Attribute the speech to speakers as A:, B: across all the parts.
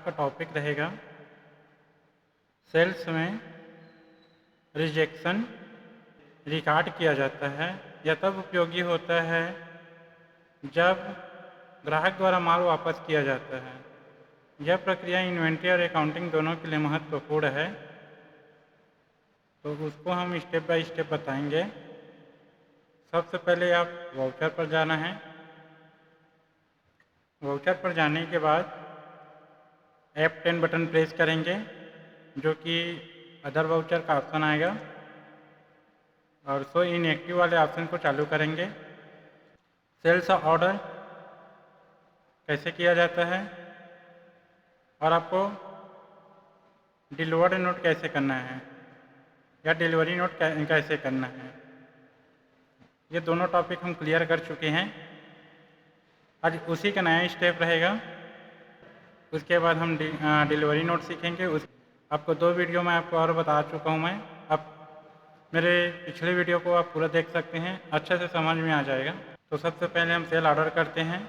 A: आज का टॉपिक रहेगा सेल्स में रिजेक्शन रिकॉर्ड किया जाता है। यह तब उपयोगी होता है जब ग्राहक द्वारा माल वापस किया जाता है। यह प्रक्रिया इन्वेंट्री और अकाउंटिंग दोनों के लिए महत्वपूर्ण है, तो उसको हम स्टेप बाय स्टेप बताएंगे। सबसे पहले आप वाउचर पर जाना है। वाउचर पर जाने के बाद F10 बटन प्रेस करेंगे, जो कि अदर वाउचर का ऑप्शन आएगा, और सो इनएक्टिव वाले ऑप्शन को चालू करेंगे। सेल्स ऑर्डर कैसे किया जाता है और आपको डिलीवर्ड नोट कैसे करना है या डिलीवरी नोट कैसे करना है, ये दोनों टॉपिक हम क्लियर कर चुके हैं। आज उसी का नया स्टेप रहेगा। उसके बाद हम डिलीवरी नोट सीखेंगे। आपको 2 वीडियो में आपको और बता चुका हूँ मैं। अब मेरे पिछले वीडियो को आप पूरा देख सकते हैं, अच्छे से समझ में आ जाएगा। तो सबसे पहले हम सेल ऑर्डर करते हैं।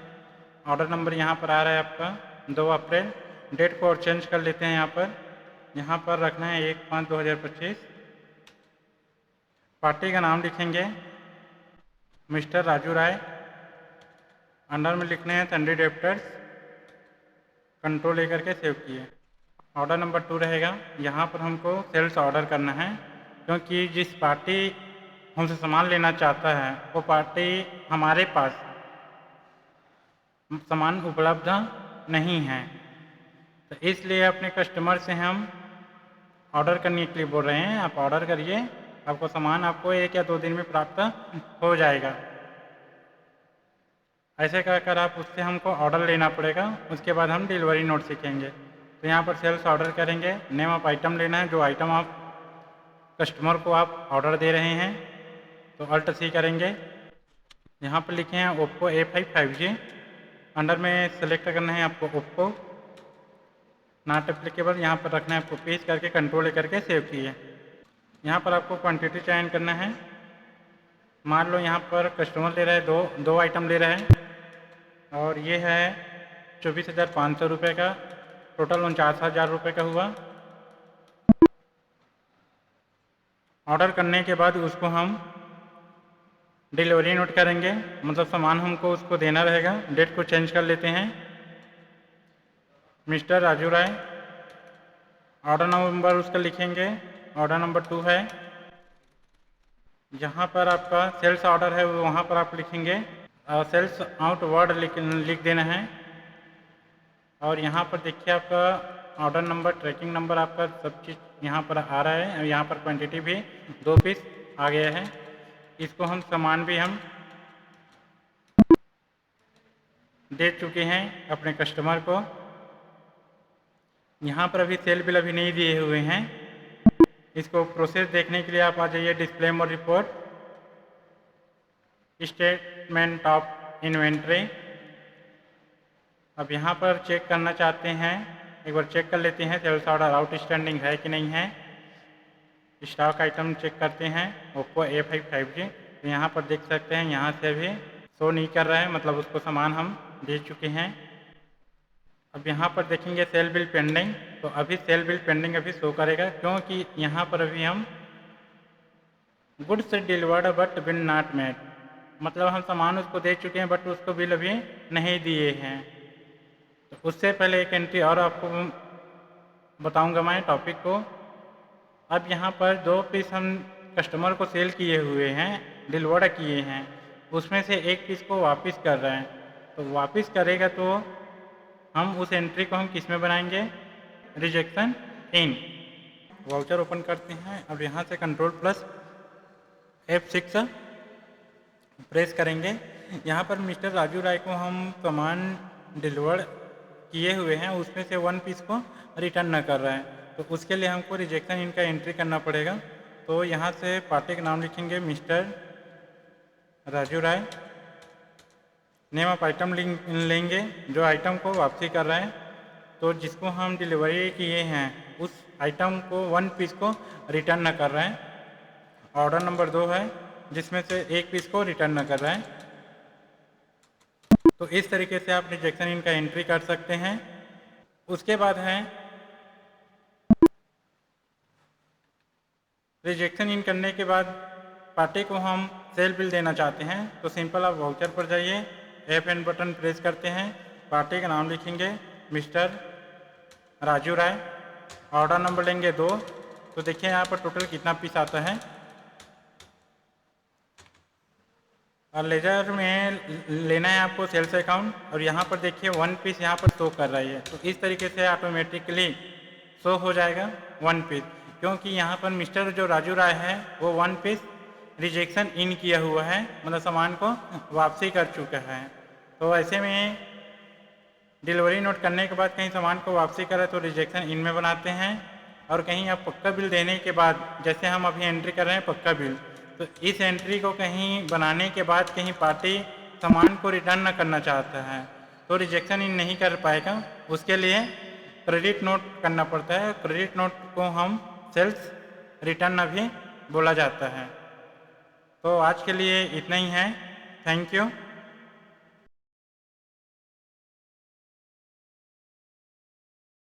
A: ऑर्डर नंबर यहाँ पर आ रहा है आपका 2 अप्रैल। डेट को और चेंज कर लेते हैं। यहाँ पर रखना है 1/5/2025। पार्टी का नाम लिखेंगे मिस्टर राजू राय। अंडर में लिखने हैं सन्डे डेप्टर्स। कंट्रोल लेकर के सेव किए। ऑर्डर नंबर 2 रहेगा। यहाँ पर हमको सेल्स ऑर्डर करना है, क्योंकि जिस पार्टी हमसे सामान लेना चाहता है वो पार्टी हमारे पास सामान उपलब्ध नहीं है, तो इसलिए अपने कस्टमर से हम ऑर्डर करने के लिए बोल रहे हैं। आप ऑर्डर करिए, आपको सामान 1 या 2 दिन में प्राप्त हो जाएगा। ऐसे कहकर आप उससे हमको ऑर्डर लेना पड़ेगा। उसके बाद हम डिलीवरी नोट सीखेंगे। तो यहाँ पर सेल्स ऑर्डर करेंगे। नेम ऑफ आइटम लेना है, जो आइटम आप कस्टमर को आप ऑर्डर दे रहे हैं, तो अल्ट सी करेंगे। यहाँ पर लिखे हैं ओप्पो A5 5G। अंडर में सेलेक्ट करना है आपको ओप्पो। नॉट एप्लीकेबल यहाँ पर रखना है आपको, पेस्ट करके कंट्रोल लेकर के सेव किए। यहाँ पर आपको क्वांटिटी चयन करना है। मान लो यहाँ पर कस्टमर ले रहा है दो आइटम ले रहा है, और ये है 24,500 रुपये का। टोटल 49,000 रुपये का हुआ। ऑर्डर करने के बाद उसको हम डिलीवरी नोट करेंगे, मतलब सामान हमको उसको देना रहेगा। डेट को चेंज कर लेते हैं, मिस्टर राजू राय। ऑर्डर नंबर उसका लिखेंगे, ऑर्डर नंबर 2 है। जहाँ पर आपका सेल्स ऑर्डर है वहाँ पर आप लिखेंगे सेल्स आउट वर्ड लिख देना है। और यहाँ पर देखिए आपका ऑर्डर नंबर, ट्रैकिंग नंबर, आपका सब चीज़ यहाँ पर आ रहा है। यहाँ पर क्वांटिटी भी 2 पीस आ गया है। इसको हम सामान भी हम दे चुके हैं अपने कस्टमर को। यहाँ पर अभी सेल बिल अभी नहीं दिए हुए हैं। इसको प्रोसेस देखने के लिए आप आ जाइए display mode report, statement of inventory. अब यहाँ पर चेक करना चाहते हैं, एक बार चेक कर लेते हैं सेल्स ऑर्डर आउटस्टैंडिंग है कि नहीं है। स्टॉक आइटम चेक करते हैं ओप्पो A5 5G। तो यहाँ पर देख सकते हैं यहाँ से अभी शो नहीं कर रहा है, मतलब उसको सामान हम दे चुके हैं। अब यहाँ पर देखेंगे सेल बिल पेंडिंग, तो अभी सेल बिल पेंडिंग अभी शो करेगा, क्योंकि यहाँ पर अभी हम goods delivered but bill not made, मतलब हम सामान उसको दे चुके हैं बट उसको बिल अभी नहीं दिए हैं। तो उससे पहले एक एंट्री और आपको बताऊंगा मैं टॉपिक को। अब यहाँ पर 2 पीस हम कस्टमर को सेल किए हुए हैं, डिलीवर्ड किए हैं, उसमें से 1 पीस को वापस कर रहे हैं। तो वापस करेगा तो हम उस एंट्री को हम किस में बनाएंगे, रिजेक्शन इन। वाउचर ओपन करते हैं। अब यहाँ से कंट्रोल प्लस F6 प्रेस करेंगे। यहाँ पर मिस्टर राजू राय को हम सामान डिलीवर किए हुए हैं, उसमें से 1 पीस को रिटर्न न कर रहे हैं, तो उसके लिए हमको रिजेक्शन इनका एंट्री करना पड़ेगा। तो यहाँ से पार्टी का नाम लिखेंगे mister Raju Rai. Name of item लेंगे, जो आइटम को वापसी कर रहे हैं, तो जिसको हम डिलीवरी किए हैं उस आइटम को 1 पीस को रिटर्न न कर रहे हैं। ऑर्डर नंबर 2 है, जिसमें से 1 पीस को रिटर्न न कर रहे हैं। तो इस तरीके से आप रिजेक्शन इनका एंट्री कर सकते हैं। उसके बाद है रिजेक्शन इन करने के बाद पार्टी को हम सेल बिल देना चाहते हैं तो सिंपल आप वाउचर पर जाइए, F बटन प्रेस करते हैं, पार्टी का नाम लिखेंगे मिस्टर राजू राय, ऑर्डर नंबर लेंगे 2। तो देखिए यहाँ पर टोटल कितना पीस आता है। और लेजर में लेना है आपको सेल्स अकाउंट और यहाँ पर देखिए 1 पीस यहाँ पर शो कर रही है। तो इस तरीके से ऑटोमेटिकली शो हो जाएगा 1 पीस, क्योंकि यहाँ पर मिस्टर जो राजू राय है वो 1 पीस रिजेक्शन इन किया हुआ है, मतलब सामान को वापसी कर चुका है। तो ऐसे में डिलीवरी नोट करने के बाद कहीं सामान को वापसी करें तो रिजेक्शन इन में बनाते हैं, और कहीं आप पक्का बिल देने के बाद, जैसे हम अभी एंट्री कर रहे हैं पक्का बिल, तो इस एंट्री को कहीं बनाने के बाद कहीं पार्टी सामान को रिटर्न न करना चाहता है तो रिजेक्शन इन नहीं कर पाएगा। उसके लिए क्रेडिट नोट करना पड़ता है। क्रेडिट नोट को हम सेल्स रिटर्न अभी बोला जाता है। तो आज के लिए इतना ही है। Thank you.